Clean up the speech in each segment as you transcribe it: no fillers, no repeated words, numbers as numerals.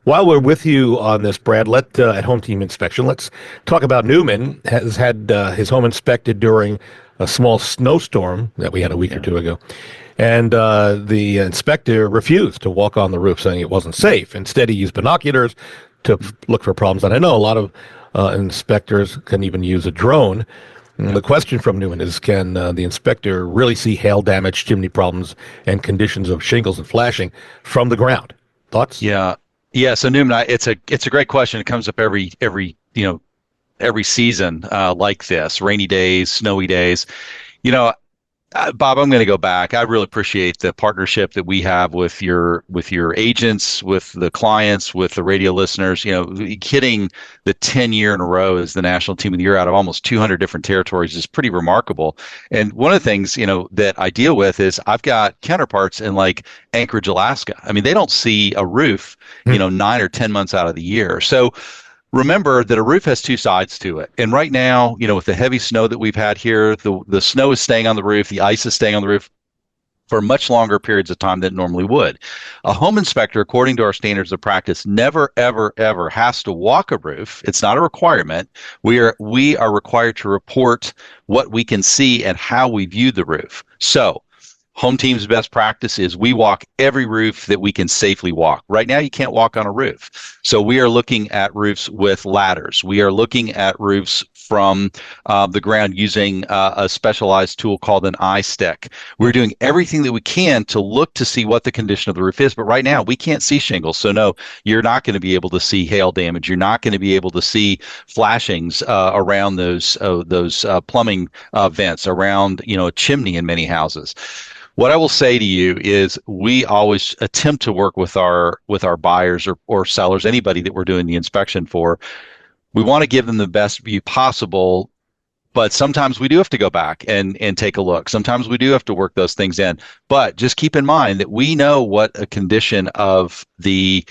While we're with you on this, Brad, at Home Team Inspection, let's talk about Newman. Has had his home inspected during a small snowstorm that we had a week or two ago. And the inspector refused to walk on the roof, saying it wasn't safe. Instead, he used binoculars to look for problems. And I know a lot of inspectors can even use a drone. And the question from Newman is, can the inspector really see hail damage, chimney problems, and conditions of shingles and flashing from the ground? Thoughts? Yeah. So Newman, it's a great question. It comes up every season like this, rainy days, snowy days. Bob, I'm going to go back. I really appreciate the partnership that we have with your agents, with the clients, with the radio listeners. Hitting the 10 year in a row as the national team of the year out of almost 200 different territories is pretty remarkable. And one of the things, that I deal with is I've got counterparts in like Anchorage, Alaska. I mean, they don't see a roof, 9 or 10 months out of the year. So remember that a roof has two sides to it. And right now, with the heavy snow that we've had here, the snow is staying on the roof, the ice is staying on the roof for much longer periods of time than it normally would. A home inspector, according to our standards of practice, never, ever, ever has to walk a roof. It's not a requirement. We are required to report what we can see and how we view the roof. So Home Team's best practice is we walk every roof that we can safely walk. Right now, you can't walk on a roof. So we are looking at roofs with ladders. We are looking at roofs from the ground using a specialized tool called an eye stick. We're doing everything that we can to look to see what the condition of the roof is. But right now, we can't see shingles. So no, you're not going to be able to see hail damage. You're not going to be able to see flashings around those plumbing vents, around a chimney in many houses. What I will say to you is we always attempt to work with our buyers or sellers, anybody that we're doing the inspection for. We want to give them the best view possible, but sometimes we do have to go back and take a look. Sometimes we do have to work those things in. But just keep in mind that we know what a condition of the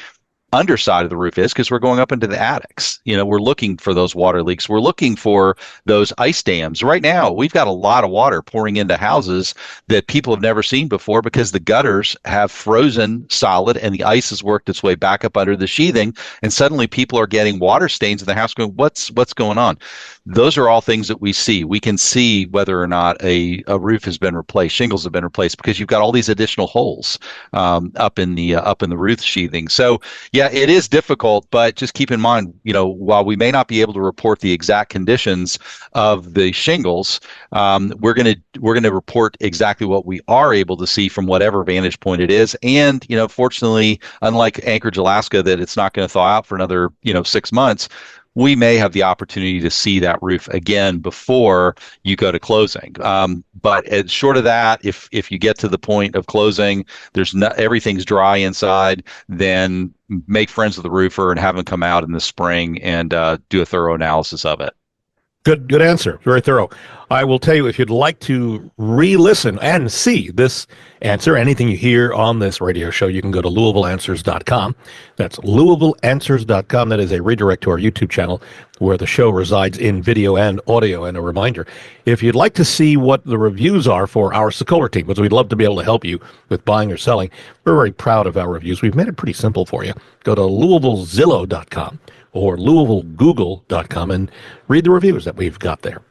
underside of the roof is because we're going up into the attics. We're looking for those water leaks. We're looking for those ice dams. Right now, we've got a lot of water pouring into houses that people have never seen before because the gutters have frozen solid and the ice has worked its way back up under the sheathing. And suddenly people are getting water stains in the house going, what's going on? Those are all things that we see. We can see whether or not a roof has been replaced, shingles have been replaced, because you've got all these additional holes up in the roof sheathing. So yeah, it is difficult, but just keep in mind, while we may not be able to report the exact conditions of the shingles, we're going to report exactly what we are able to see from whatever vantage point it is. And fortunately, unlike Anchorage, Alaska, that it's not going to thaw out for another 6 months, we may have the opportunity to see that roof again before you go to closing. But short of that, if you get to the point of closing, everything's dry inside, then make friends with the roofer and have them come out in the spring and do a thorough analysis of it. Good answer. Very thorough. I will tell you, if you'd like to re-listen and see this answer, anything you hear on this radio show, you can go to LouisvilleAnswers.com. That's LouisvilleAnswers.com. That is a redirect to our YouTube channel where the show resides in video and audio. And a reminder, if you'd like to see what the reviews are for our Sokoler team, because we'd love to be able to help you with buying or selling, we're very proud of our reviews. We've made it pretty simple for you. Go to LouisvilleZillow.com or LouisvilleGoogle.com and read the reviews that we've got there.